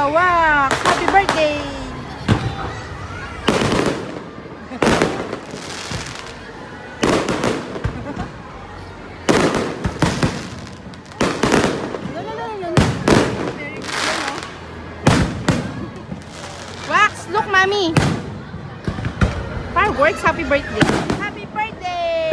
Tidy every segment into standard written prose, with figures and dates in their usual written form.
Joax, happy birthday! Wax, look, mommy. Fireworks, happy birthday. Happy birthday!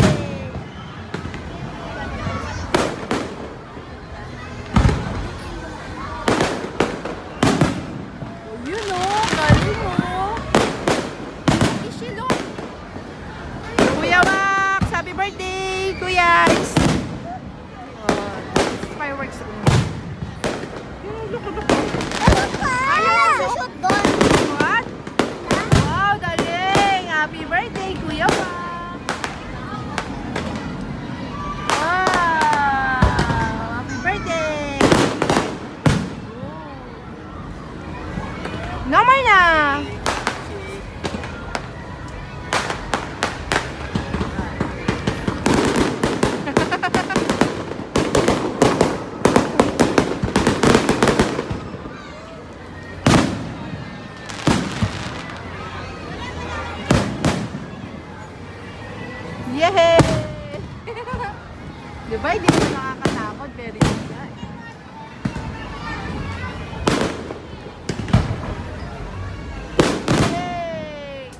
Oh, yun o, galing o. Ishi, look. Kuya Wax, happy birthday, Kuya. Fireworks. Look, look. Ayaw, shoot doon. What? Wow, galing. Happy birthday, Kuya Wax. Wow, happy birthday. No more na. Yay! Diba, hindi mo nakakatakot. Very good guy. Yay!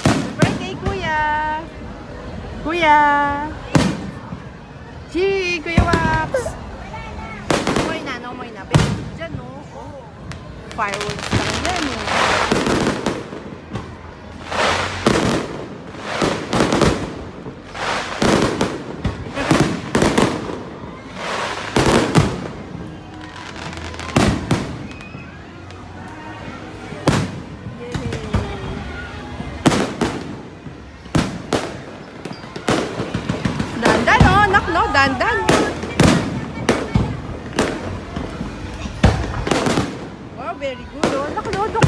Happy birthday, Kuya! Kuya! Gee, Kuya Wax! Umoy na, no, umoy na. Pero dyan, no? Oh. Fireworks lang yan, no? Dandan, oh, anak, no? Dandan. Wow, very good, oh. Anak, no?